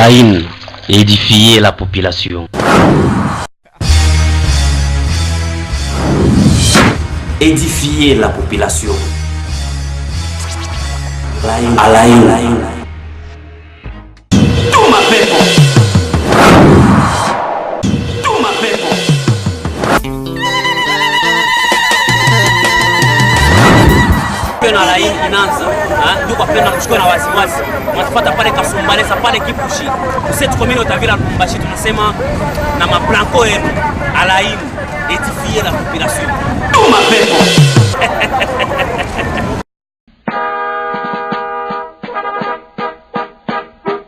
la haine et édifier la population. Édifier la population. À la haine. Tout ma people. Tout ma people. Na la haine inaanza. Ndio penda mchukue na wasiwasi. Mtafuata pale Kasumbalesa pale Kipushi. Cette commune Otavila Lubumbashi tunasema na maplanko yenu à la haine. Édifier la population. Tout ma people.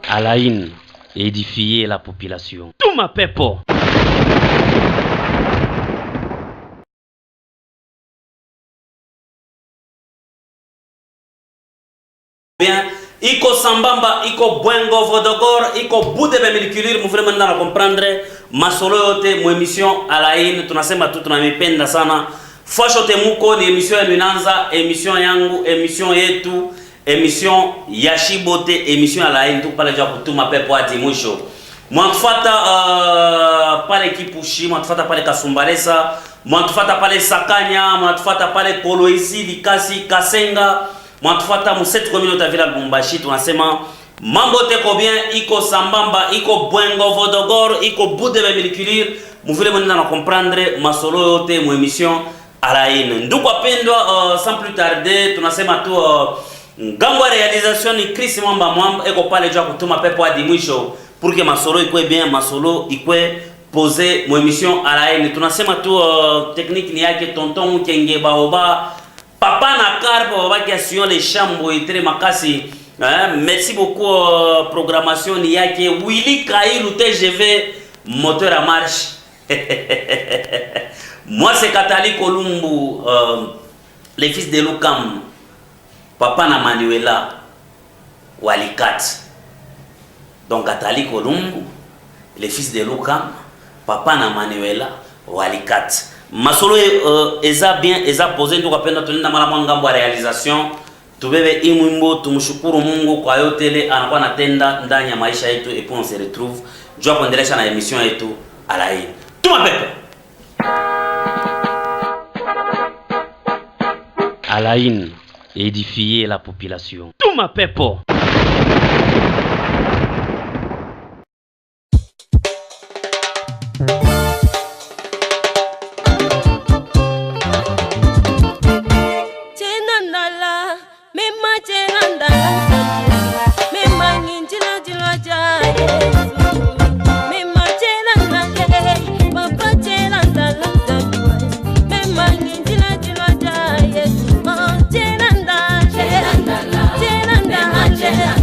À la haine et édifier la population. Tout ma people. Bien, iko sambamba, iko bwengo vodogor, iko bude bemiliculir, mu vraiment na comprendre masolo yote mu émission à la haine. Tunasema tu tunamipenda sana. Fasho temuko ni émission ya Luinanza, émission yangu, émission yetu, émission ya Shibote, émission à la haine tu pale ja kutuma pepo hadi mwisho. Mwatufata pale Kipushi, mwatufata pale Kasumbalesa, mwatufata pale Sakanya, mwatufata pale Koloisi, Likasi, Kasenga, mwatufata mu cette commune Otavila Lubumbashi. Tunasema mambo teko bien, iko sambamba, iko bwengo vodogor, iko bude bemiliculir, mu vile mwenenda na comprendre masolo yote mu émission à la haine. Ndugu wapendwa, sans plus tarder, tunasema tu ngambo réalisation ni Chris Mwamba eko pale jua kutuma pepo hadi mwisho pour que masolo ikwe bien, masolo ikwe posé mu émission à la haine. Tunasema tu technique ni yake tonton Mukenge Baoba, papa na carpe baba qui assure les chambres et très makasi. Merci beaucoup. Programmation ni yake Willy Kailu TGV moteur à marche. Moi c'est Katali Kolumbu, le fils de Lukam, papa na Manuela Walikat. Donc Katali Kolumbu, le fils de Lukam, papa na Manuela Walikat. Masolo eza bien, eza posé ndio kapenda tunenda mara mwangambo ya realization. Tubebe imwimbo tumshukuru Mungu kwa yote ile anakuwa anatenda ndani ya maisha yetu, et puis on se retrouve jua kuendelesha na émission yetu à la haine. Tuma pepe. À la haine et édifier la population. Tout ma people. Yeah.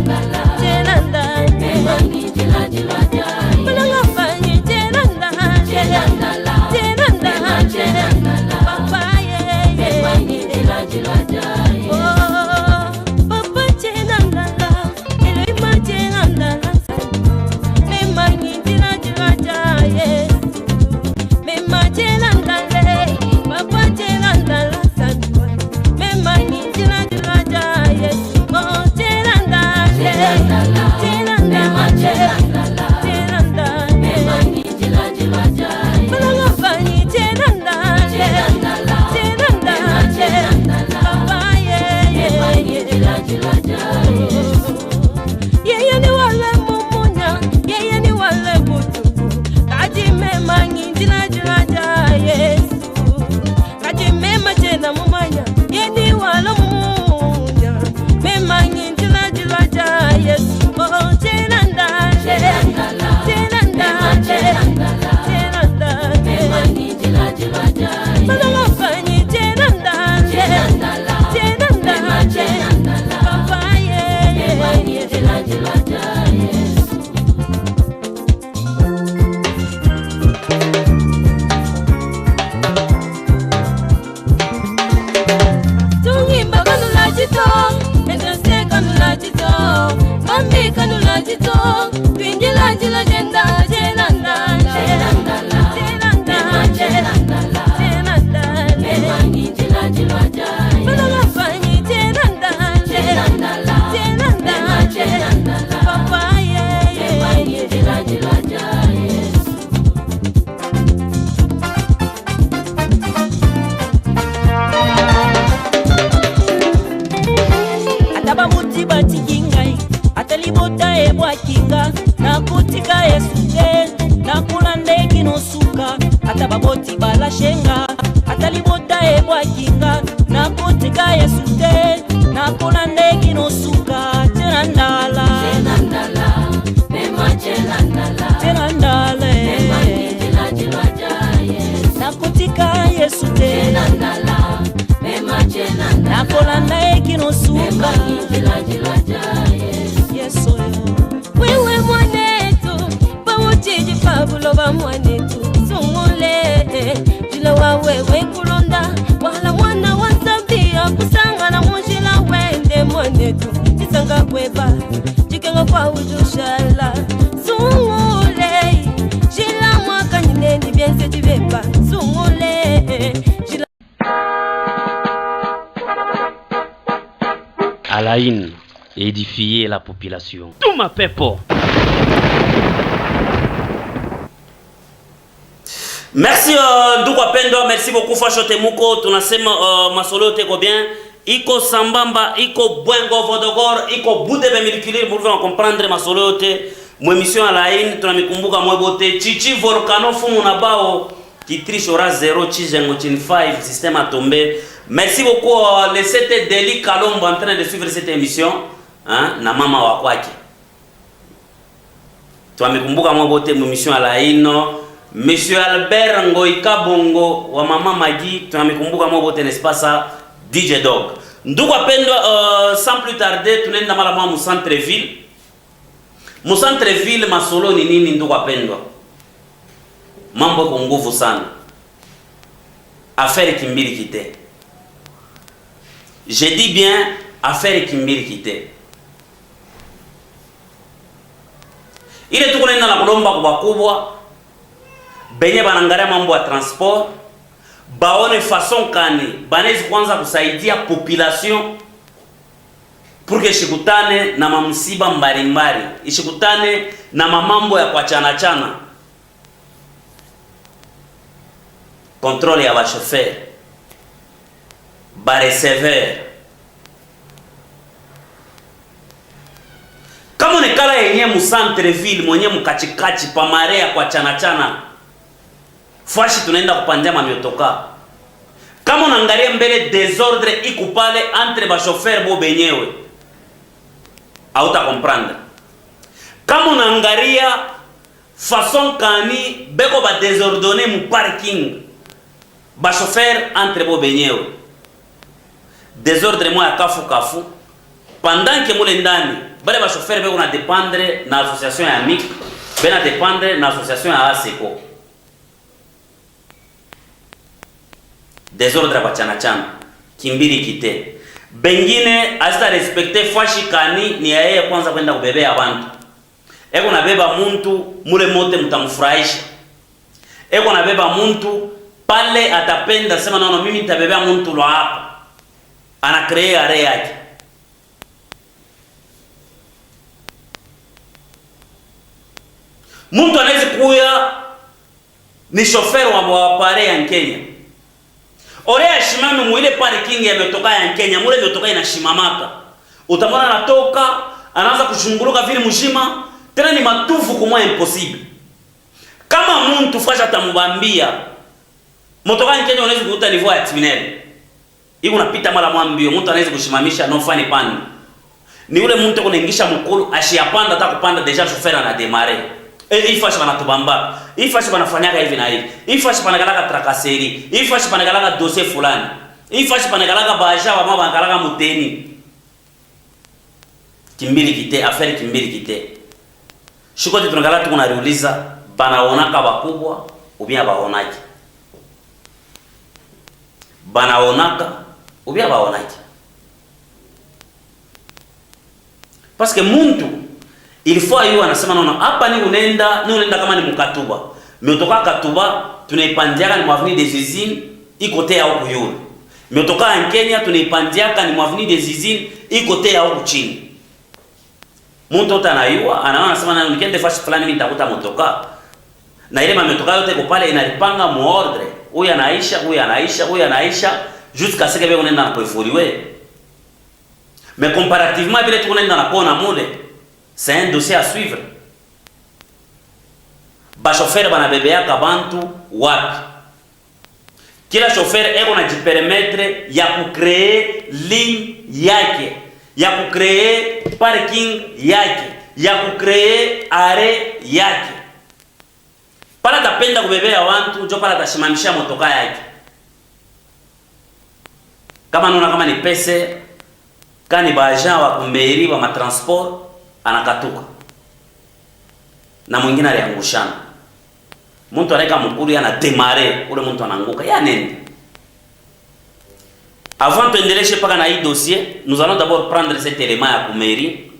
nakotika Yesu te, nakula ndeki nosuka, ata baboti balashenga, ata libota ebwakinga, nakotika Yesu te, nakula ndeki nosuka, tena ndala, mema tena ndala, mema jila jila jaye, nakotika Yesu te, tena ndala, mema tena ndala, nakola ndeki nosuka, jila jila jaye, Yesu wewe mwanetu, bawutiji fabulo ba mwanetu, sungule, jila wawewe kulonda, wala mwana wasabia, kusanga na mujila wende mwanetu, jisanga kweba, jikenga kwa ujushala, sungule, jila mwaka nineni biense jibeba, sungule, jila. À la haine, édifier la population. Tout ma pepo. Merci ndugu wapendwa, merci beaucoup Fasho Temuko. Tunasema masolo yote iko bien, iko sambamba, iko bwengo vodogor, iko budebe miliculir pour vous comprendre masolo yote. Mu émission à la haine tunamikumbuka mwebote Chichi Volcano fumu na bao Kitriche ora 0 Chizengo Chin 5 système à tomber. Merci beaucoup le CT Deli Kalombo en train de suivre cette émission, hein, na mama wa kwake. Tunamikumbuka mwebote mu émission à la haine. Monsieur Albert Ngoika Bongo wa mama Magi, tunamikumbuka mwebote n'est-ce pas ça, DJ Dog. Ndugu wapendwa, sans plus tarder tunaenda mara moja mu centre ville. Mu centre ville masolo ni nini ndugu wapendwa? Mambo kwa nguvu sana. Affaire kimbili kite. Je dis bien affaire kimbili kite. Ile tuko nenda na kulomba kwa kubwa benye banangalia mambo ya transport, baone façon kani banezi kwanza kusaidia population pour que shikutane na mamsiba mbalimbali, ishikutane na mamambo ya kwa chana chana. Contrôle ya ba chauffeur, ba receveur. Kama ni kala yenye mu centre ville mwenye mkachikachi pa marea kwa chana chana, fashi tunaenda kupandia mamiotoka. Kama unaangalia mbele desordre iko pale entre ba chauffeur bo benyewe, hauta comprendre. Kama unaangalia façon kani beko ba désordonner mu parking, ba chauffeur entre bo benyewe, désordre moya kafu kafu, pendant que mule ndani bale ba chauffeur beko na dépendre na association ya MIC, bena dépendre na association ya ASECO. Désordre ba chana chana, kimbili kite. Bengine asita respecte fashi kani ni yeye kwanza kwenda kubebea abantu. Eko nabeba muntu mule mote mtamfurahisha. Eko nabeba muntu pale atapenda sema nono mimi nitabebea muntu lo hapa. Ana cree are yake. Muntu anaweza kuya ni chauffeur wa pare ya Kenya. Ore ya shimame mwile parking ya metoka ya Kenya, mule metoka inashimamaka. Utamona anatoka, anaanza kushunguluka vile mshima, tena ni matufu kumwa impossible. Kama muntu fasha tamubambia, motoka ya Kenya unaweza kukuta niveau ya terminal. Hiyo unapita mara mwambio, mtu anaweza kushimamisha no fani pan. Ni ule muntu kunaingisha mkulu, ashiyapanda hata kupanda deja chauffeur ana démarrer. Ifashi banatubamba, ifashi banafanyaka hivi na hivi, ifashi banagalaka trakaseri, ifashi banagalaka dossier fulani, ifashi banagalaka baja wa mama banagalaka muteni. Kimbili kite, affaire kimbili kite. Shikote tunagala tuko nariuliza banaonaka bakubwa ubia baonaki. Banaonaka ubia baonaki. Parce que muntu il faut ayo anasema nono hapa ni unaenda kama ni mkatuba. Metoka Katuba tunaipandiaka ni mwavini des usines ikote ya huku yule. Metoka en Kenya tunaipandiaka ni mwavini des usines ikote ya huku chini. Muntu utanayua anaona anasema nani nikende fashi fulani mimi nitakuta motoka. Na ile mametoka yote iko pale inalipanga mu ordre. Huyu anaisha jusqu'à ce que beko nenda na kuifuriwe. Mais comparativement bile tuko nenda na pona mule. C'est un dossier à suivre. ba chauffeur banabebeaka bantu wapi. Kila chauffeur eko na jipermettre ya kucreer ligne yake, ya kucreer parking yake, ya kucreer arrêt yake. Pala tapenda kubebea wantu, njo pala tashimamisha motoka yake. Kama nuna kama ni pese, kani baja wa kumberi wa matransport, anakatuka. Na mwingine aliangushana. Muntu anaweka mkuri ana demare, ule muntu ananguka. Ya nende. Avant tuendeleshe paka na hii dossier, nous allons d'abord prendre cet élément ya kumeri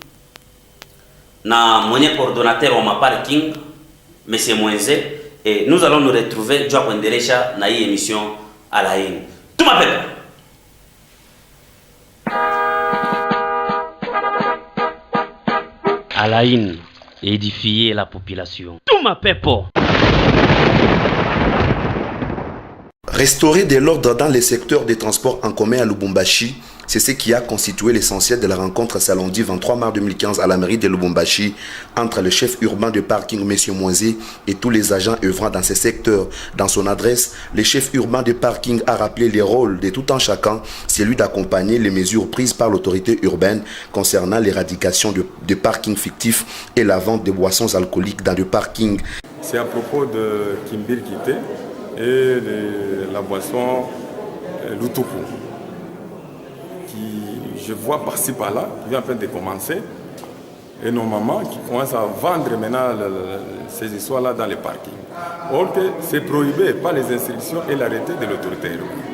na mwenye coordonnateur wa maparking, Monsieur Mwenze, et nous allons nous retrouver jua kuendelesha na hii émission à la haine. Tu m'appelles. À la haine, édifier la population. Tout ma pepo. Restaurer de l'ordre dans les secteurs des transports en commun à Lubumbashi, c'est ce qui a constitué l'essentiel de la rencontre samedi 23 mars 2015 à la mairie de Lubumbashi entre le chef urbain de parking M. Moisé et tous les agents œuvrant dans ces secteurs. Dans son adresse, le chef urbain de parking a rappelé les rôles de tout un chacun, celui d'accompagner les mesures prises par l'autorité urbaine concernant l'éradication de parkings fictifs et la vente de boissons alcooliques dans le parking. C'est à propos de Kimbir Kité et de la boisson Lutuku, qui je vois par-ci par-là, qui vient à peine de commencer, et nos mamans qui commencent à vendre maintenant ces histoires-là dans les parkings. Or que c'est prohibé par les instructions et l'arrêté de l'autorité urbaine.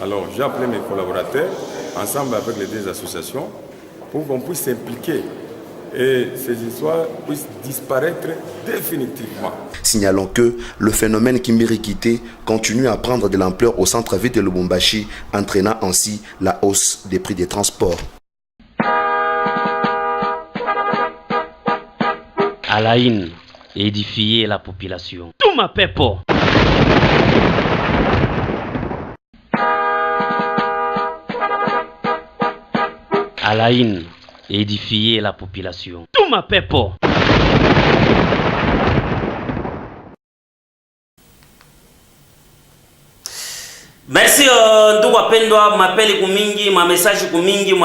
Alors j'ai appelé mes collaborateurs, ensemble avec les deux associations, pour qu'on puisse s'impliquer et ces histoires puissent disparaître définitivement. Signalons que le phénomène Kimbirikité continue à prendre de l'ampleur au centre-ville de Lubumbashi, entraînant ainsi la hausse des prix des transports. À la haine, édifier la population. Tout ma pepo. À la haine, édifier la population. Tout ma pepo. Merci ndugu wapendwa, mapeli kumingi, ma message kumingi,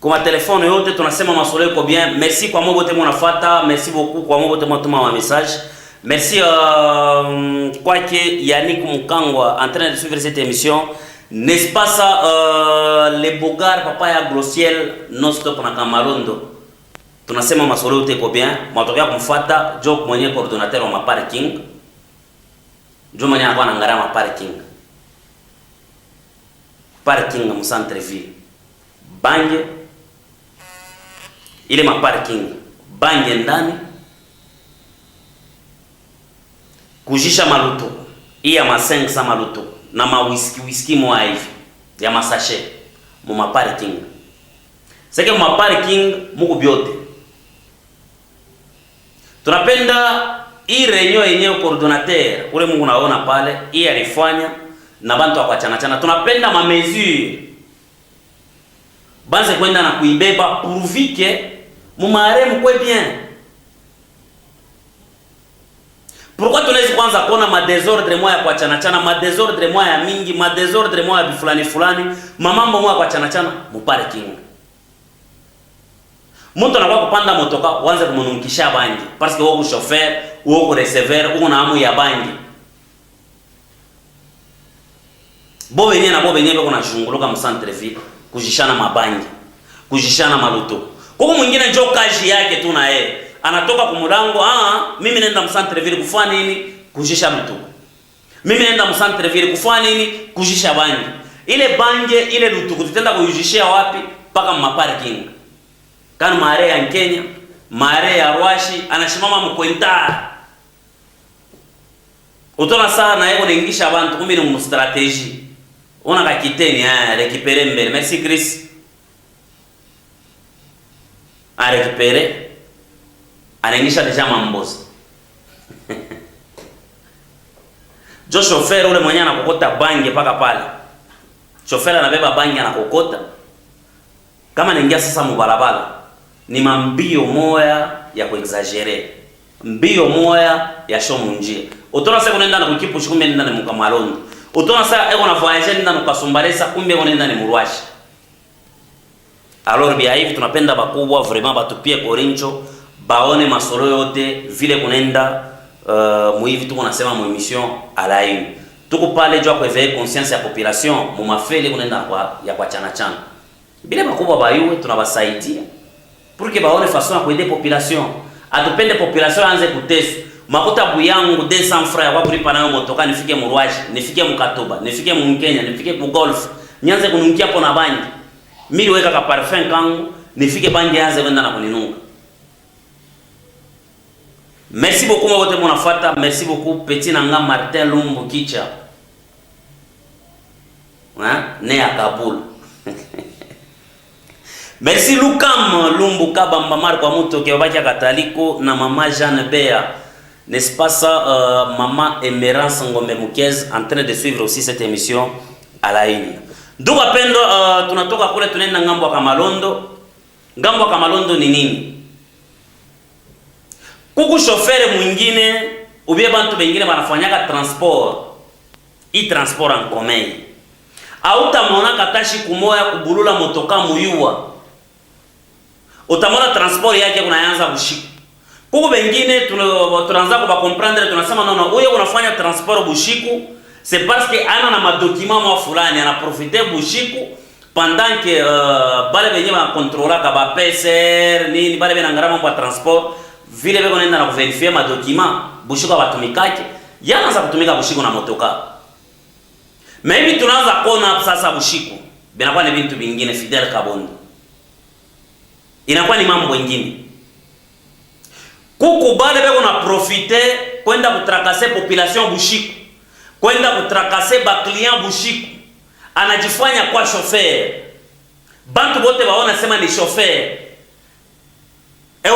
kwa telefone yote tunasema masolo ko bien. Merci kwa mobote mnafuata, merci beaucoup kwa mobote mtuma ma message. Merci kwake Yannick Mukangwa en train de suivre cette émission. N'est-ce pas ça les bogar papa ya Glociel non stop na Kamarondo. Tunasema masolo yote ko bien. Mwatokea kumfuata Job mwenye coordinateur wa parking. Job mwenye anakuwa anaangalia parking. Parking mu centre ville. Bange ile parking. Bange ndani. Kujisha maluto. Iya ma 500 maluto. Na ma whisky mwa hivi ya masashe mu parking. Seke mu parking muko byote. Tunapenda hii reunion yenyewe coordinateur ule Mungu naona pale hii alifanya na bantu wakachana chana. Tunapenda ma mesure banze kwenda na kuibeba purvike mu maremu kwe bien. Pourquoi tunaweza kwanza kuona ma désordre moya kwa chana chana, ma désordre moya mingi, ma désordre moya fulani fulani, mamambo moya kwa chana chana mu parking. Mtu anakuwa kupanda motoka uanze kumunukisha bangi parce que wako chauffeur, wako receveur, uko na amu ya bangi. Bo benye na bo benye bako na shunguluka mu centre ville, kujishana mabangi, kujishana maluto. Kuko mwingine njoo kazi yake tu na yeye. Anatoka kumulango, mimi naenda mu centre ville kufanya nini? Kujisha mtu. Mimi naenda mu centre ville kufanya nini? Kujisha bangi. Ile bangi, ile lutuku tutenda kujishia wapi? Paka mu parking. Kanu mare ya Kenya, mare ya Rwashi, anashimama mkwenta. Utona sana yego ningisha abantu kumbe ni mu strategy. Ona kakiteni récupérer mbele. Merci Chris. A récupérer. Anaingisha deja mambozi. Jo chauffeur ule mwenye anakokota bangi paka pale. Chauffeur anabeba bangi anakokota. Kama naingia sasa mubarabara ni mambio moya ya kuexagere. mbio moya ya shomunjie otona sa kunenda na kukipu shikumbe nenda na mukamalondo otona sa eko na voyage nenda na kasumbalesa kumbe nenda ni murwashi. Alors bia hivi tunapenda bakubwa vraiment batupie korincho baone masolo yote vile kunenda muhivi tuko nasema mu émission à la une. Tuko pale jua kuéveiller conscience ya population mu mafele kunenda kwa ya kwa chana chana. Bile bakubwa bayuwe tunabasaidia pour que baone façon ya kuaider population. Atupende population anze kutesu. Makuta buyangu 200 francs kwa kulipa nayo motoka nifike Murwashi, nifike Mukatoba, nifike Mkenya, nifike ku golf. Nyanze kununkia hapo na bangi. Mimi weka ka parfum kangu, nifike bangi anze kwenda na kuninunga. Merci beaucoup wote mnafuata, merci beaucoup Petit Nanga Martin Lumbu Kicha. Ne à Kaboul. Merci Lukam Lumbu Kabamba Marco Amuto Kebaki Kataliko na Maman Jeanne Bea. N'est-ce pas ça, Maman Emerance Ngombe Moukez en train de suivre aussi cette émission à la une. Donc apendo tunatoka kule tunaenda ngambo ya Kamalondo. Ngambo ya Kamalondo ni nini? Kuku chauffeur mwingine ubie bantu bengine banafanyaka transport. I transport en commun. Autamona katashi kumoya kubulula motoka muyua. Utamona transport yake kunaanza bushiku. Kuku bengine tunaanza kuba comprendre tunasema non non huyo unafanya transport bushiku c'est parce que ana na madokima mwa fulani ana profiter bushiku pendant que bale benye ba contrôler ka ba PCR nini bale bena ngara mambo ya transport vile beko nenda na verifier madokima bushiku batumikake yanaanza kutumika bushiku na motoka. Maybe tunaanza kuona sasa bushiku binakuwa ni vitu vingine Fidel Kabondo. Inakuwa ni mambo mengine. Kuku bale beko na profiter kwenda kutrakase population bushiku. Kwenda kutrakase ba client bushiku. Anajifanya kwa chauffeur. Bantu bote baona sema ni chauffeur.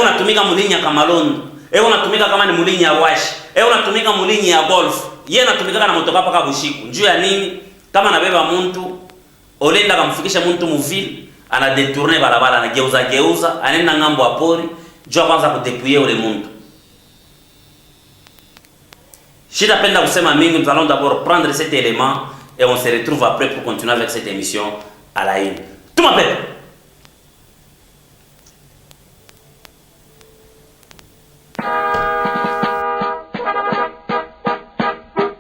Unatumika mulinya Kamalondo. Unatumika kama ni mulinya Washi. Unatumika mulinya ya golf. Yeye anatumika na motoka paka bushiku. Njoo ya nini? Kama nabeba muntu olenda kamfikisha muntu muville, ana détourner barabara, anageuza, anaenda ngambo ya pori. Jua kwanza kudepouiller ule muntu. Shida penda kusema mingi, nous allons d'abord prendre cet élément et on se retrouve après pour continuer avec cette émission à la une. Tout m'appelle.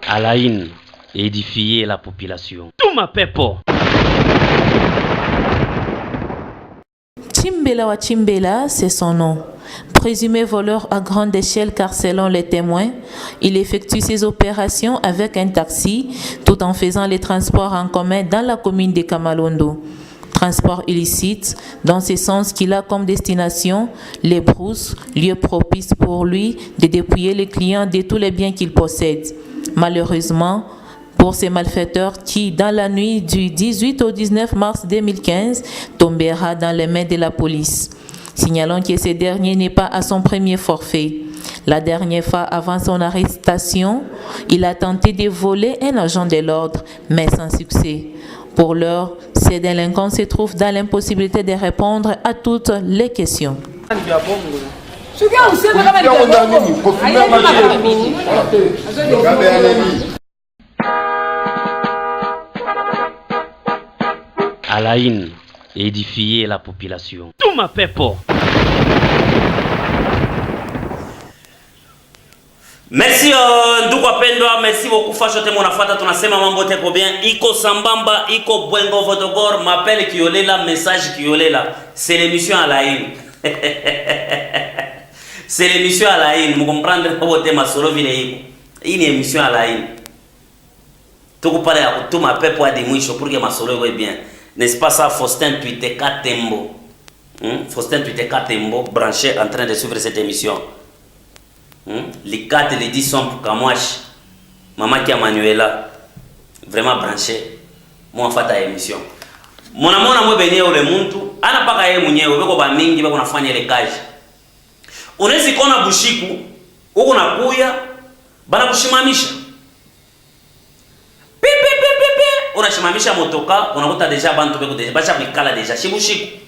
À la une, édifier la population. Tout m'appelle pour. Chimbela wa Chimbela, c'est son nom. Présumé voleur à grande échelle car selon les témoins, il effectue ses opérations avec un taxi tout en faisant les transports en commun dans la commune de Kamalondo. Transport illicite dans ce sens qu'il a comme destination les brousses, lieu propice pour lui de dépouiller les clients de tous les biens qu'il possède. Malheureusement, pour ces malfaiteurs qui, dans la nuit du 18 au 19 mars 2015, tombera dans les mains de la police. Signalons que ce dernier n'est pas à son premier forfait. La dernière fois, avant son arrestation, il a tenté de voler un agent de l'ordre, mais sans succès. Pour l'heure, ces délinquants se trouvent dans l'impossibilité de répondre à toutes les questions. À la une, édifier la population. Tout m'appelle pour. Merci ndugu wapendwa, merci beaucoup fasho te mnafuata, tunasema mambo teko bien, iko sambamba, iko bwengo vodogor, m'appelle kiolela, message kiolela. C'est l'émission à la une. C'est l'émission à la une, vous comprendre pas votre masolo vile iko. Hii ni émission à la une. Tuko pale ya kutuma pepo hadi mwisho pour que masolo iwe bien. N'est-ce pas ça, Faustin Tuiteka Tembo? Faustin Tuiteka Tembo, branché en train de suivre cette émission. Les 4 et les 10 sont pour Kamwash. Maman qui a Manuela. Vraiment branché. Moi, en fait, à l'émission. Mon amour, moi, béni au le muntu. Ana paka ye mwenyewe. Beko ba mingi, beko nafanya ile kazi. Unaweza kuona bushiku. Uko na kuya. Bana kushimamisha. Unashimamisha motoka, unakuta deja bantu beko deja mikala deja shibushiku.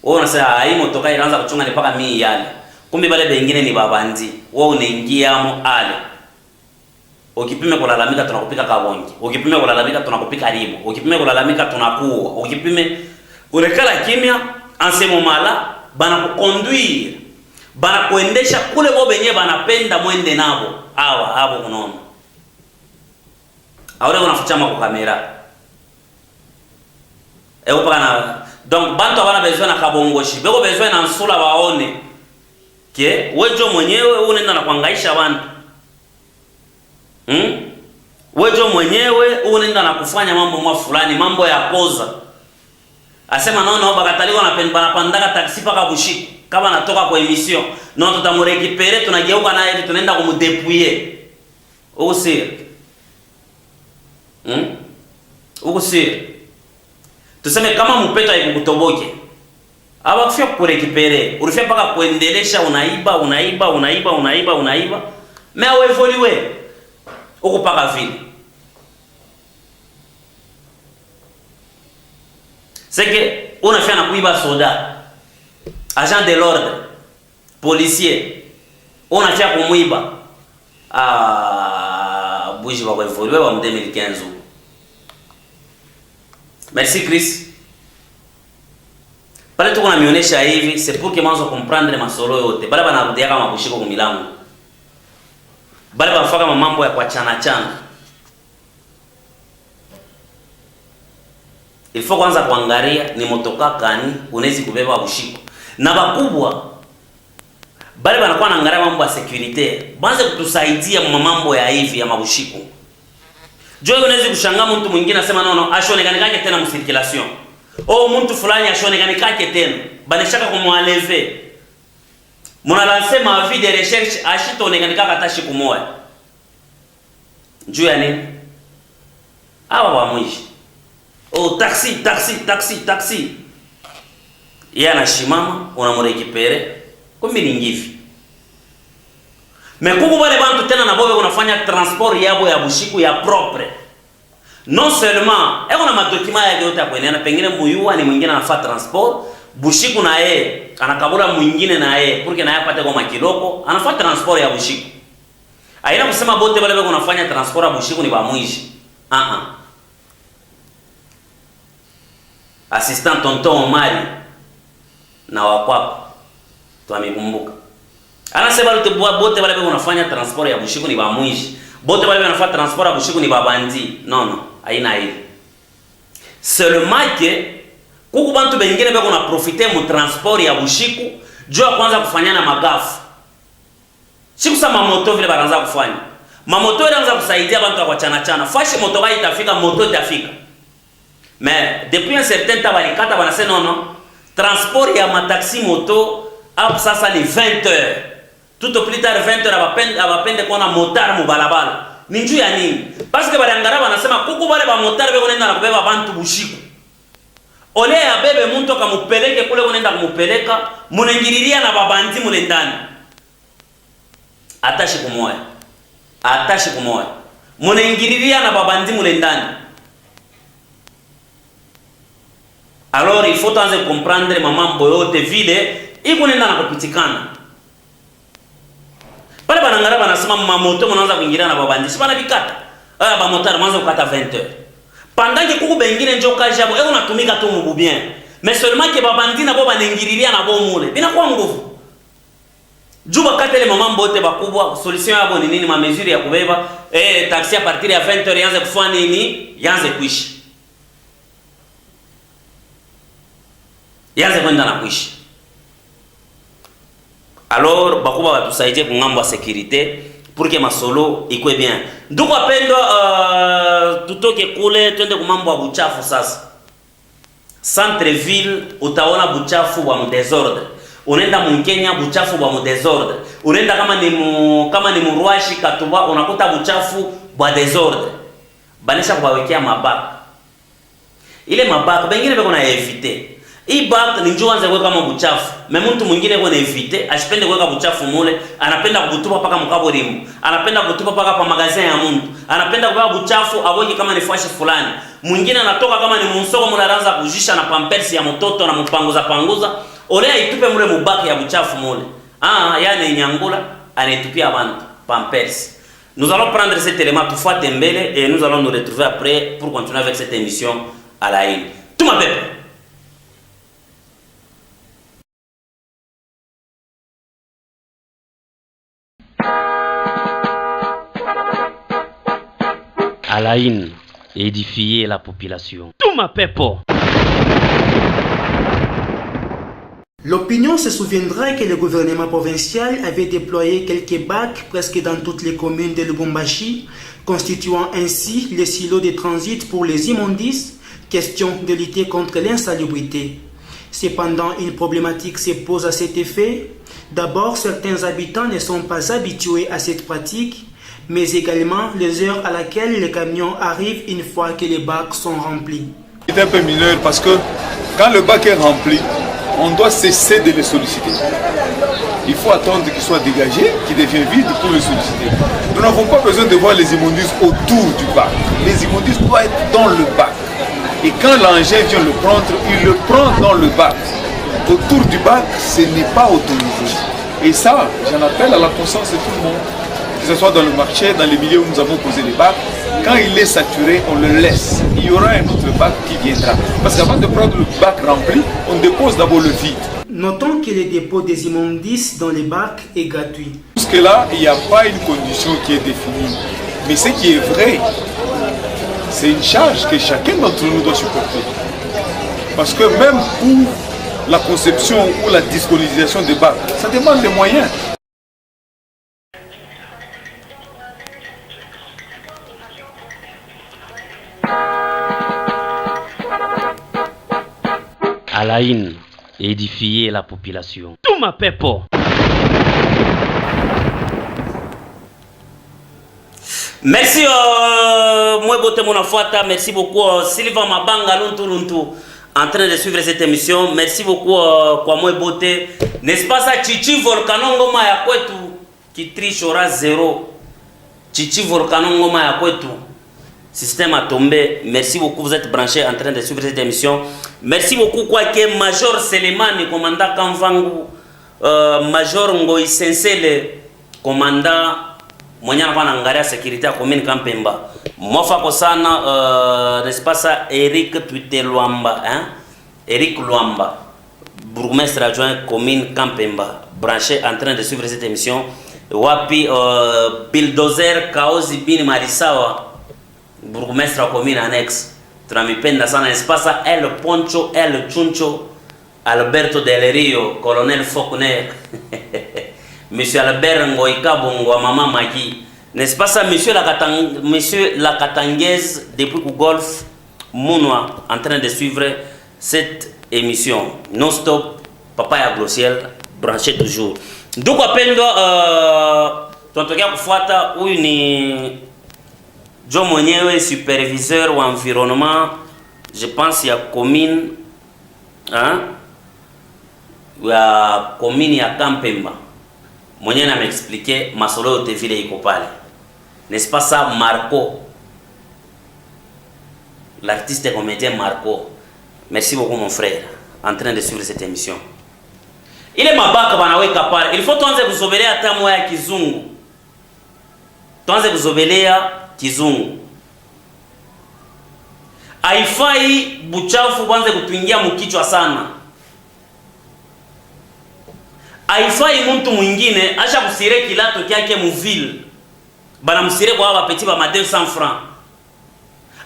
Unasema hii motoka inaanza kuchunga ni paka mimi yale. kumbe bale bengine ni babandi. Wewe unaingia mo ale. Ukipime kulalamika tunakupika kabongi. Ukipime kulalamika tunakupika ribo. Ukipime kulalamika tunakuwa. Ukipime urekala kimya ansemo mala bana kuconduire. Bana kuendesha kule bo benye banapenda mwende nabo. Hapo unaona. Ahora unafuchama kwa kamera. Upaka donc bantu abana besoin na kabongoshi. Beko besoin na nsula waone. Ke wejo mwenyewe unaenda na kuangaisha bantu. Wejo mwenyewe unaenda na kufanya mambo mwa fulani, mambo ya koza. Asema naona bakataliwa na banapandaka taksi paka Bushiku. Kama natoka kwa emission, non tutamurekipere tunageuka naye hivi tunaenda kumdepouiller. Uko siri? Uko siri? Tuseme kama mpeto haikukutoboke. Aba kufia kurekipere, ulifia paka kuendelesha unaiba. Mais au évoluer. Uko paka vile. C'est que unafia na kuiba soda. Agent de l'ordre, policier, on a fait pour mouiba. Bouge va évoluer en 2015. Merci Chris. Pale tuko na mionyesha hivi, c'est pour que mwanzo comprendre masolo yote. Bale banarudia kama Bushiko kwa milango. Bale bafaka mambo ya kwa chana. Il faut kwanza kuangalia ni motoka kani unaweza kubeba Bushiko. Na bakubwa bale banakuwa naangalia mambo ya security. Banze kutusaidia mambo ya hivi ya Bushiko. Joe unaweza kushangaa mtu mwingine asema no ashonekane kake tena mu circulation. Mtu fulani ashonekane kake tena. Banashaka kumwaleve. Muna lancer ma vie de recherche ashitonekane kaka tashi kumoya. Juu ya nini? Wa mwishi. Taxi. Yeye anashimama unamurekipere kumbe ni ngivi. Mekuku wale bantu tena na bobe unafanya transport yabo ya Bushiku ya propre. Non seulement na madokima ya yote hapo na pengine muyua ni mwingine anafanya transport Bushiku na yeye anakabula mwingine na yeye porque na yeye apate kwa makiloko anafanya transport ya Bushiku. Aina kusema bote wale unafanya transport ya Bushiku ni bamwishi. Assistant tonton Omari na wakwako tuamikumbuka. Anasema bote wale wanafanya transport ya Bushiku ni bamwishi. Bote wale wanafanya transport ya Bushiku ni babandi. Non, haina hivi. Seulement que kuku bantu bengine beko na profiter mu transport ya Bushiku, jua kwanza kufanyana magafu. Siku sama moto vile banaanza kufanya. Mamoto inaanza kusaidia bantu kwa chana. Fashi moto ba itafika, moto itafika. Mais depuis un certain temps balikata banasema non. Transport ya mataxi moto ap sasa ni 20h. Tout au plus tard 20h abapende kona motard mu balabala. Ni njuu ya nini? Parce que balangara banasema kuku bale ba motard beko nenda na kubeba bantu Bushiku. Ole ya bebe muntu akamupeleke kule unaenda kumupeleka, munengiriria na babandi mule ndani. Atashi kumoya. Munengiriria na babandi mule ndani. Alors il faut tenter de comprendre mambo yote vile iko nenda na kupitikana. Pale banangara banasema mamoto mnaanza kuingilia na babandi. Si bana bikata. Ba motard mwanzo kukata 20h. Pendant que kuku bengine njo kaji yabo unatumika tu mu bien. Mais seulement que babandi na bo banengirilia na bo mule. Bina kwa nguvu. Juba katele mambo yote bakubwa solution yabo ni nini? Ma mesure ya kubeba taxi a partir ya 20h yanze kufanya nini? Yanze kuishi. Yanze kwenda na kuishi. Alors bakuba batusaidie kungambo ya sécurité pour que masolo ikwe bien. Ndugu wapendwa, tutoke kule twende kumambo ya buchafu sasa. Centre ville utaona buchafu wa mdesordre. Unaenda Mkenya buchafu wa mdesordre. Unaenda kama ni Mruashi Katuba unakuta buchafu wa desordre. Banisha kubawekea mabaka. Ile mabaka bengine beko na eviter. Hii bak ni njoo anze kuweka mabuchafu. Mtu mwingine kwa evite, asipende kuweka buchafu mule, anapenda kutupa paka mkaborimu. Anapenda kutupa paka pa magazin ya mtu. Anapenda kuweka buchafu aboje kama ni fashi fulani. Mwingine anatoka kama ni msoko mule anaanza kujisha na pampers ya mtoto na mpanguza. Ole aitupe mule mubaki ya buchafu mule. yana nyangula anetupia bantu pampers. Nous allons prendre cet élément tout fois Tembele et nous allons nous retrouver après pour continuer avec cette émission à la une. Tout ma peuple. À la une, édifier la population. Tout ma peuple. L'opinion se souviendra que le gouvernement provincial avait déployé quelques bacs presque dans toutes les communes de Lubumbashi, constituant ainsi les silos de transit pour les immondices, question de lutter contre l'insalubrité. Cependant, une problématique se pose à cet effet. D'abord, certains habitants ne sont pas habitués à cette pratique, mais également les heures à laquelle les camions arrivent une fois que les bacs sont remplis. C'est un peu mineur parce que quand le bac est rempli, on doit cesser de les solliciter. Il faut attendre qu'il soit dégagé, qu'il devienne vide pour le solliciter. Nous n'avons pas besoin de voir les immondices autour du bac. Les immondices doivent être dans le bac. Et quand l'engin vient le prendre, il le prend dans le bac. Autour du bac, ce n'est pas autorisé. Et ça, j'en appelle à la conscience de tout le monde. Que ce soit dans le marché, dans les milieux où nous avons posé les bacs, quand il est saturé, on le laisse. Il y aura un autre bac qui viendra. Parce qu'avant de prendre le bac rempli, on dépose d'abord le vide. Notons que le dépôt des immondices dans les bacs est gratuit. Jusque-là, il n'y a pas une condition qui est définie. Mais ce qui est vrai, c'est une charge que chacun d'entre nous doit supporter. Parce que même pour la conception ou la disponibilisation des bacs, ça demande des moyens. À la une, édifier la population. Tout ma peuple. Merci moi bote mon afouata, merci beaucoup Sylvain Mabanga Luntu en train de suivre cette émission. Merci beaucoup kwa moi bote. N'est-ce pas ça Chichi Volcano ngoma ya kwetu qui trichera 0. Chichi Volcano ngoma ya kwetu. Système a tombé. Merci beaucoup, vous êtes branchés en train de suivre cette émission. Merci beaucoup quoi que Major Selemani, commandant Kamvangu, Major Ngoi Sensele, commandant Monyana Panangaria sécurité à commune Kampemba. Mofa Kosana, n'est-ce pas ça, Eric Tuiteluamba, hein? Eric Luamba, bourgmestre adjoint commune Kampemba, branché en train de suivre cette émission. Wapi Bulldozer Kaozi Bin Marisawa, bourgmestre à commune annexe. Tunamipenda sana, n'est-ce pas ça, El Poncho, El Chuncho, Alberto Del Rio, colonel Faulkner. Monsieur Albert Ngoïka Bongo, Maman Maki. N'est-ce pas ça, monsieur la Katangaise, depuis que Golf, Mounoua, en train de suivre cette émission. Non-stop, Papa ya Glossiel, branché toujours. Donc, appelle Tontokia Kufata, où ni John Monyewe, superviseur ou environnement, je pense il y a commune, hein? Il y a commune, il y a Kampemba. Mwenye na m'expliquer masolo yote vile iko pale. N'est-ce pas ça Marco? L'artiste et comédien Marco. Merci beaucoup mon frère en train de suivre cette émission. Il est mabaka banaweka pale. Il faut tuanze kuzobelea hata moya ya kizungu. Tuanze kuzobelea kizungu. Haifai buchafu kwanza kutuingia mkichwa sana. Haifai mtu mwingine acha kusire kilato kyake muville. Bana msire kwa hapa petit ba 200 francs.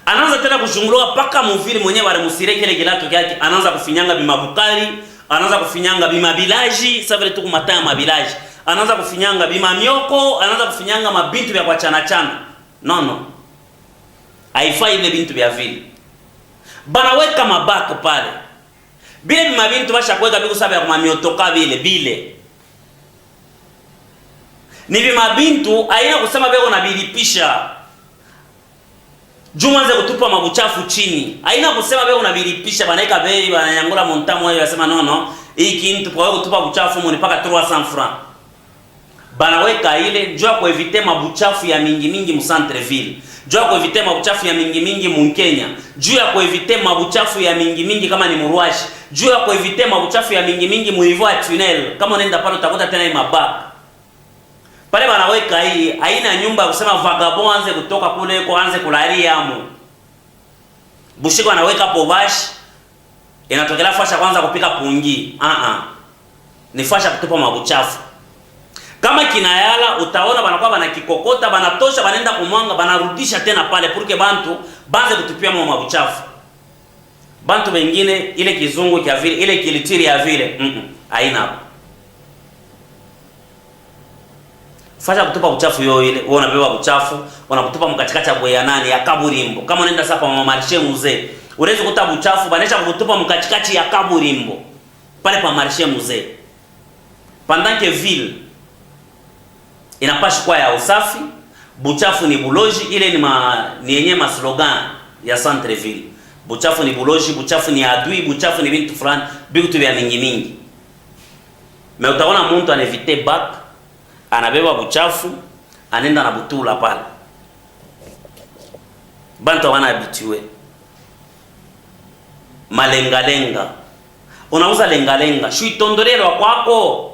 Anaanza tena kushungulua paka muville mwenyewe bale musire kile kilato kyake, anaanza kufinyanga bimabukari, anaanza kufinyanga bimabilaji, ça veut dire kumataya mabilaji. Anaanza kufinyanga bimamioko, anaanza kufinyanga mabintu vya kwa chana chana. Non. Haifai ile bintu vya vile. Bana weka mabaka pale. Bile bimabintu basha kweka biku sabe ya kumamiotoka bile. Ni bimabintu haina kusema beko na bilipisha. Jumanze kutupa mabuchafu chini. Haina kusema beko na bilipisha banaika bei bananyangula montamu wao yasema no. Hii kintu kwa kutupa buchafu moni paka 300 francs. Banaweka ile njoo kwa eviter mabuchafu ya mingi mu centre ville. juu ya kuevite mabuchafu ya mingi mingi Mkenya, juu ya kuevite mabuchafu ya mingi mingi kama ni Murwashi, juu ya kuevite mabuchafu ya mingi mingi Muivoa tunnel. Kama unaenda pale utakuta tena hii mabaka pale wanaweka hii, haina nyumba ya kusema vagabond anze kutoka kule kwa anze kulalia amo. Bushiko anaweka hapo bashi, inatokea fasha kwanza kupika pungi. Ni fasha kutupa mabuchafu. Kama kinayala utaona banakuwa banakikokota, banatosha, banaenda kumwanga, banarudisha tena pale purke bantu banze kutupia mabuchafu. Bantu wengine ile kizungu kia vile, ile kilitiri ya vile, haina hapo. Fasha kutupa uchafu yo ile, wewe unabeba uchafu, unakutupa mkatikati ya boya nani ya Kaburimbo. Kama unaenda sasa kwa mama marshe mzee, unaweza kutupa uchafu, banesha kutupa mkatikati ya Kaburimbo. Pale pa marshe mzee. Pendant que ville inapashi kwa ya usafi, buchafu ni buloji, ile ni yenye ma slogan ya centre ville. Buchafu ni buloji, buchafu ni adui, buchafu ni bintu fulani, bitu vya mingi mingi. Mais utaona mtu anevite back, anabeba buchafu, anenda na butula pale. Bantu wana habitué. Malenga. Unauza lenga. Shui tondolero kwako.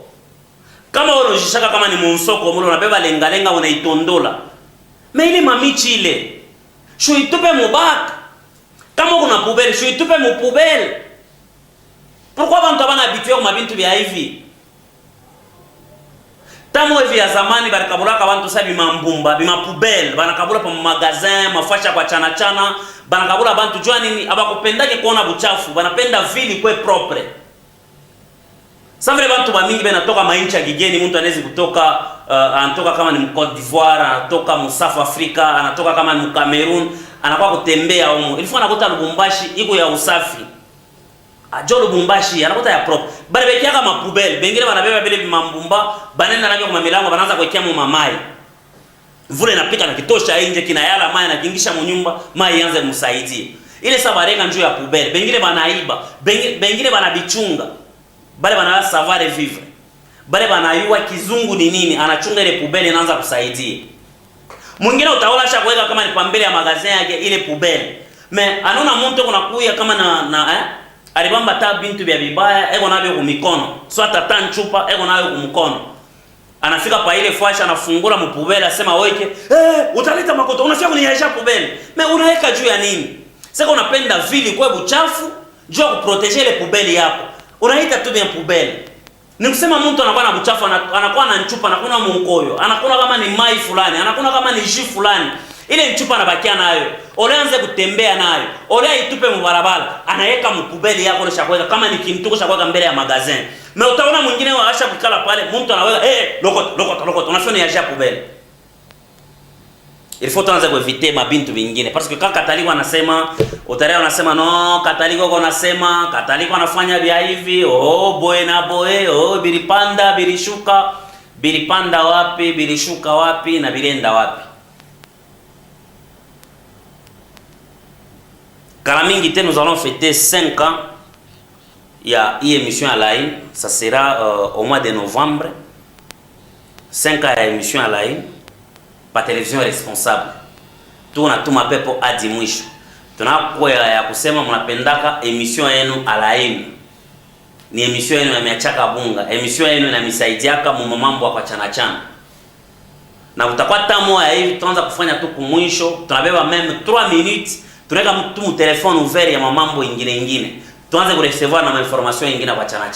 Kama unajishaka kama ni monsoko mule unabeba lenga unaitondola. Mais ile mamichi ile. Shui tupe mubaka. Kama kuna poubelle, shui tupe mu poubelle. Pourquoi bantu wana habitué kwa mabintu vya hivi? Tamo hivi ya zamani barakabulaka bantu sabi mambumba, bima poubelle, banakabula pa magazin, mafasha kwa chana, banakabula bantu jua nini, abakupendake kuona buchafu, banapenda vili kwe propre. Samvile bantu ba mingi benatoka mainchi ya kigeni, mtu anaweza kutoka anatoka kama ni Cote d'Ivoire, anatoka mu South Africa, anatoka kama ni Cameroon, anakuwa kutembea huko. Ilifua anakuta Lubumbashi iko ya usafi. Ajo Lubumbashi anakuta ya prop. Bale bekia kama poubelle, bengine banabeba bile bimambumba, banenda nabyo kwa milango, banaanza kuwekea mu mamai. Vule napika na kitosha nje kinayala mai na kingisha mu nyumba, mai ianze msaidie. Ile sabarenga njoo ya poubelle, bengine banaiba, bengine banabichunga. Bale bana savoir vivre. Bale banayua kizungu ni nini, anachunga ile poubelle inaanza kusaidia. Mwingine utaona sha kuweka kama ni pambele ya magazin yake ile poubelle. Mais anaona mtu kuna kuya kama na alibamba ta bintu vya bibaya eko nabyo ku mikono, swata tan chupa eko nayo ku mkono. Anafika pa ile fasha anafungula mpubele asema weke, utaleta makoto, unafika kuniaisha pubele. Mais unaweka juu ya nini? Sasa unapenda vili kwa buchafu, juu ya kuproteger ile pubele yako. Unaita tu bien pubele. Ni kusema mtu anakuwa na buchafu, anakuwa na nchupa, anakuwa mkoyo, anakuwa kama ni mai fulani, anakuwa kama ni jus fulani. Ile nchupa anabakia nayo. Ole anze kutembea nayo. Ole itupe mbarabara. Anaweka mpubeli yako ile shakweka kama ni kintuko shakweka mbele ya magazin. Na utaona mwingine waasha kukala pale, mtu anaweka lokota. Unafanya ya pubeli. Il faut tuanze kueviter mabintu vingine parce que quand Kataliko anasema, Otaria anasema no, Kataliko anasema, Kataliko anafanya vya hivi, boe, bilipanda, bilishuka, bilipanda wapi, bilishuka wapi na bilenda wapi. Karamingi, nous allons fêter 5 ans. Il y a une émission à l'AIN. Ça sera au mois de novembre. 5 ans à émission à l'AIN. Par télévision responsable. Tunatuma pepo hadi mwisho. Tunakuwa ya kusema mnapendaka émission yenu à l'AIN. Ni émission yenu ya miachaka bunga. Émission yenu inamisaidiaka mu mambo kwa chana. Na utakuwa tamu ya hivi tuanza kufanya tu kumwisho. Tunabeba même 3 minutes. Tunaweka mtu mu telefone ouvert ya mambo ingine. Tuanze kurecevoir na information nyingine kwa chana.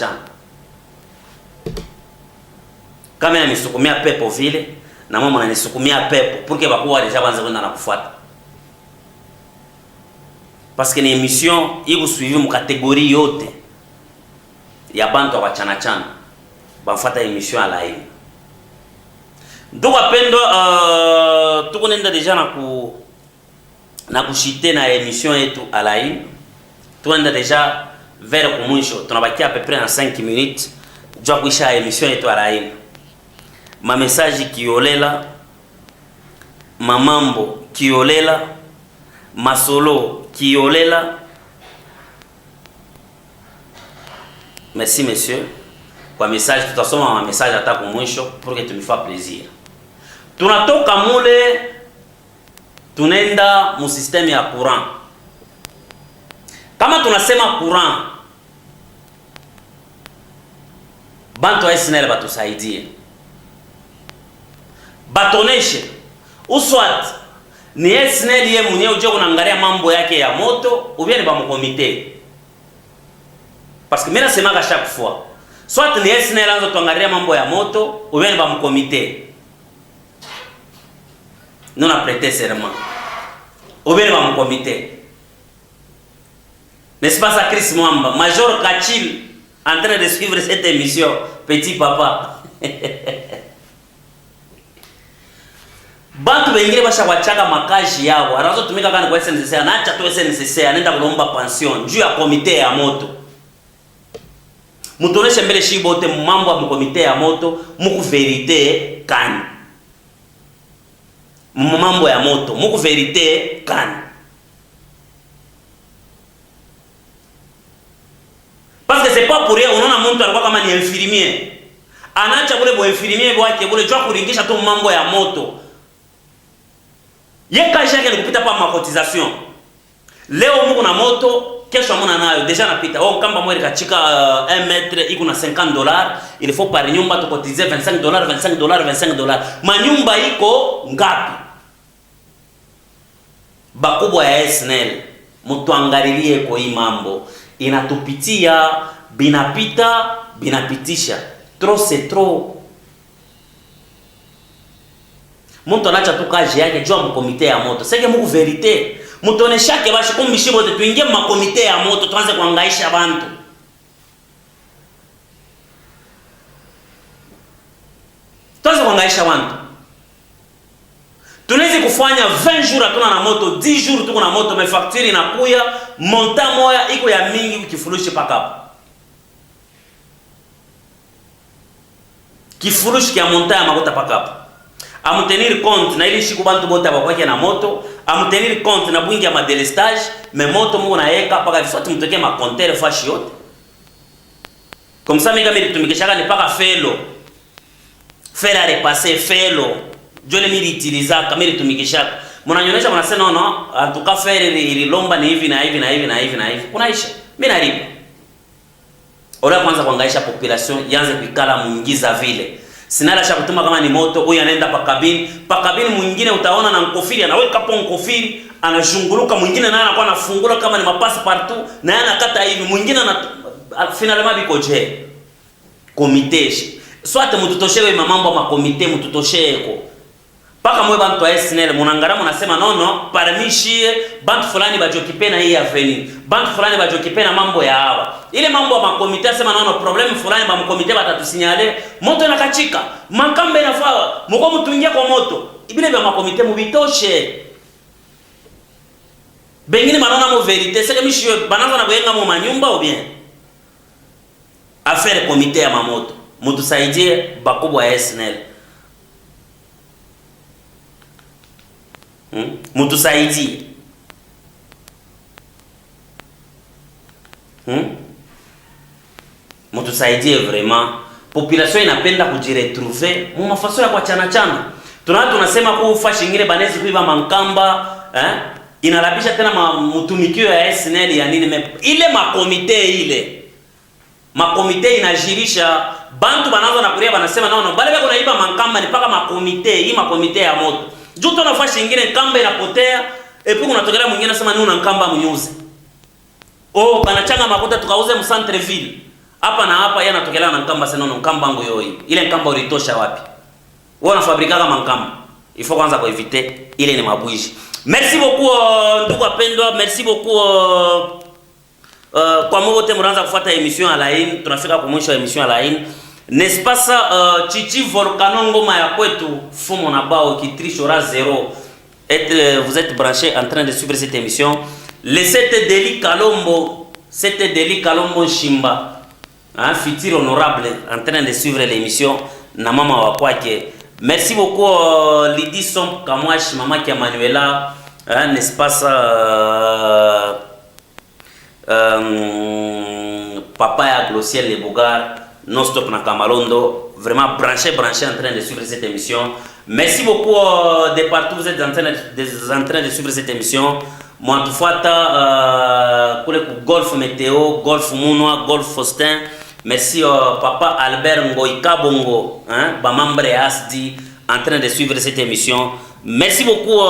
Kama inanisukumia pepo vile na mama ananisukumia pepo pour que bakuwa deja banze kwenda na kufuata. Parce que ni émission iko suivi mu catégorie yote ya bantu kwa chana. Bafuata émission ala hii. Ndugu wapendwa, tuko nenda deja na kushite na émission yetu alain. Tuenda deja vers kumwisho, tunabakia à peu près en 5 minutes jua kuisha émission yetu alain. Ma message kiolela, mamambo kiolela, masolo kiolela. Merci messieurs kwa message, tutasoma ma message hata kumwisho pour que tu me fasses plaisir. Tunatoka tunaenda mu system ya courant. Kama tunasema courant, bantu wa SNEL batusaidie, batoneshe uswat ni SNEL ye mwenyewe uje kunaangalia mambo yake ya moto ou bien ni ba mkomite. Parce que mimi nasema chaque fois soit ni SNEL anzo tuangalia mambo ya moto ou bien ni ba mkomite. Nous on a prêté serment. Ou bien ni ba mkomite. N'est-ce pas ça, Chris Mwamba, Major Kachil, en train de suivre cette émission, petit papa. Bantu wengine basha wachaka makaji yao, anazo tumika kana kwa SNCC, anaacha tu SNCC, anaenda kulomba pension juu ya komite ya moto. Mutoneshe mbele shibote mambo ya komite ya moto, muku verite kani. Mambo ya moto, muku verite kani. Parce que c'est pas pour rien, unaona mtu alikuwa kama ni infirmier. Anaacha bule bo infirmier wake bule jua kuringisha tu mambo ya moto. Ye kazi yake ni kupita pa makotisation. Leo Mungu na moto, kesho amuna nayo deja napita. Oh kamba mwele kachika 1 mètre iko na $50, il faut par nyumba to cotiser $25, $25. Manyumba iko ngapi? Bakubwa ya SNEL, mutuangalilie kwa hii mambo. Inatupitia, binapita, binapitisha. Trop c'est trop. Muntu anacha tu kazi yake jua mkomite ya moto. Sege muku verite. Muntu oneshake bashi kumbishi bote tuingie makomite ya moto tuanze kuangaisha bantu. Tuanze kuangaisha bantu. Tunaweza kufanya 20 jours hatuna na moto, 10 jours tuko na moto, mais facture inakuya monta moya iko ya mingi ukifurushi paka hapo. Kifurushi kia monta ya makuta paka hapo. Amutenir compte na ili shiku bantu bote abakwake na moto, amutenir compte na bwingi ya madelestage, mais moto mungu na eka paka vifati mtoke ma compteur fashi yote. Comme ça minga mili tumikishaka ni paka felo. Fela repasser felo. Jole mili utilizaka, mili tumikishaka. Munanyonyesha mnasema no, antuka fere ililomba ni hivi na hivi na hivi na hivi na hivi. Kunaisha. Mimi nalipa. Ora kwanza kuangaisha population yanze kuikala muingiza vile. Sinala cha kutuma kama ni moto, huyu anaenda pa kabini mwingine utaona na mkofiri anaweka hapo mkofiri, anashunguluka mwingine naye anakuwa anafungula kama ni mapasi partout, na yana kata hivi mwingine na finalement biko je. Komite. Soit mututoshewe mamambo ma komite mututosheko. Paka mwe bantu wa SNEL munangara munasema nono parmi shie bantu fulani bajokipena hii avenue, bantu fulani bajokipena mambo ya hawa. Ile mambo ya makomite asema nono problem fulani ba mkomite batatusinyale moto nakachika makambe nafaa mko mtuingia kwa moto ibile vya makomite mubitoshe. Bengine manona mo verite sasa mishio banaanza na kuyenga mu manyumba ou bien affaire komite ya mamoto mutusaidie bakubwa ya SNEL. Mutusaidie. Mutusaidie vraiment. Population inapenda kujiretrouver mu mafaso ya kwa chana. Tunasema kufa shingine banezi kuiba mankamba, inalabisha tena mutumikio ya SNEL ya nini ile makomite ile. Makomite inajirisha bantu banaanza na kuria banasema no bale bako naiba mankamba ni paka makomite, hii makomite ya moto. Juto na fashi nyingine kamba inapotea, epi unatokea mwingine anasema ni una nkamba mnyuze. Oh, banachanga makuta tukauze mu centre ville. Hapa na hapa yeye anatokea na nkamba sasa nono nkamba ngo yoi. Ile nkamba ulitosha wapi? Wao wanafabrika kama nkamba. Il faut kwanza kueviter ile ni mabwishi. Merci beaucoup ndugu wapendwa, merci beaucoup kwa mwote mnaanza kufuata emission ya line. Tunafika kwa mwisho wa emission ya line. N'est-ce pas ça, Chichi Volcano Ngoma ya kwetu Fumo na bao qui triche aura 0. Vous êtes branchés en train de suivre cette émission. Le 7 Deli Kalombo Shimba, hein, futur honorable, en train de suivre l'émission na mama wa kwake. Merci beaucoup Lydie Somp Kamwash, mama qui Manuela, hein, n'est-ce pas ça, papa ya Glociel Le Bogar. Non stop na Kamalondo, vraiment branchés en train de suivre cette émission. Merci beaucoup de partout vous êtes en train de suivre cette émission. Moi, tout fata golf météo, golf Mounois, golf Faustin. Merci papa Albert Ngoïka Bongo, hein, Bamambre Asdi, en train de suivre cette émission. Merci beaucoup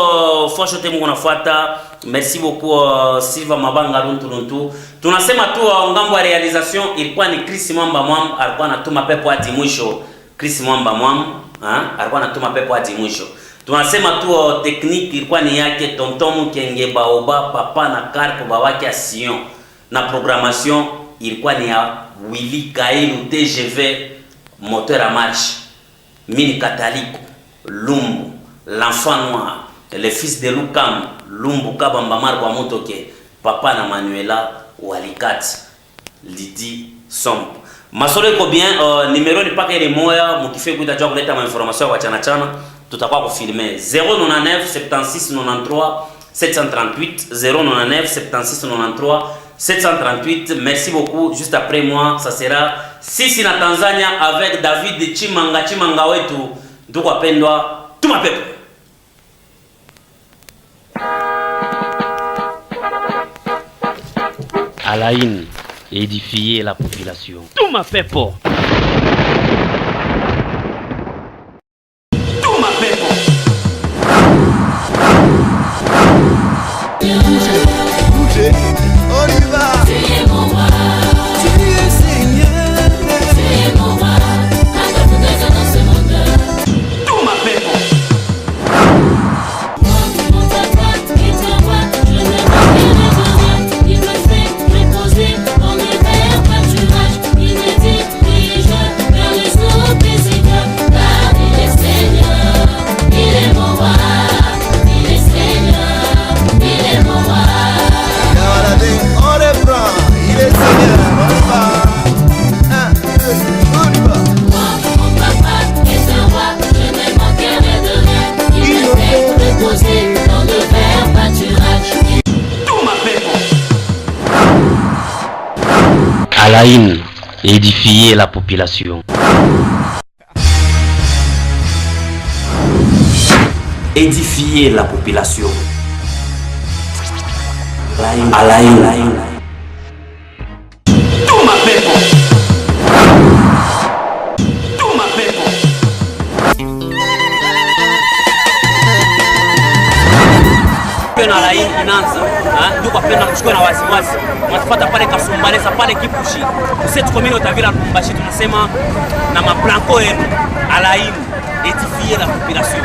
Foshote Mugona Fata. Merci beaucoup Silva Mabanga Runtu. Tunasema tu ngambo ya realisation ilikuwa ni Chris Mwamba Mwam, alikuwa anatuma pepo hadi mwisho. Chris Mwamba Mwam, alikuwa anatuma pepo hadi mwisho. Tunasema tu technique ilikuwa ni yake Tonton Kenge Baoba, papa na Karpo babake ya Sion. Na programmation ilikuwa ni ya Willy Kailu TGV moteur à marche. Mini Kataliko, Lumbu, l'enfant noir, le fils de Lukam, Lumbu Kabamba Marco Motoke, papa na Manuela Walikati, Lidi Somp. Masolo iko bien, numéro ni paka ile moya, mkife kuita jua kuleta information wa chana tutakuwa kufilmer 099 76 93 738 099 76 93 738. Merci beaucoup. Juste après moi, ça sera Sisi na Tanzania avec David Chimanga wetu. Ndugu apendwa, tumapepo. À la une, édifier la population. Tumapepo. On y va. Tu es mon roi. Tu es Seigneur. Tu es mon roi. À ta fondation dans ce monde. Tout ma pepo. Moi, mon papa est un roi. Je ne m'appellerai de roi. Il me fait reposer dans le vert pâturage. Il me dirige vers les eaux paisibles. Car il est Seigneur. Il est mon roi. Il est Seigneur. Il est mon roi. On les prend, il est Seigneur, on y va. 1, 2, on y va. Moi, mon papa est un roi, je ne manquerai de rien. Il me fait reposer dans le vert pâturage. Tout ma pepo. À la une, édifier la population. Édifier la population. À la une. Tout ma pepo. Tout ma pepo. Pena la une inaanza. Ndio kwa pena mchukue na wasiwasi. Mnatufuata pale Kasumbalesa pale Kipushi. Cette commune Otavila Lubumbashi tunasema na maplanko yenu. À la une, édifier la population.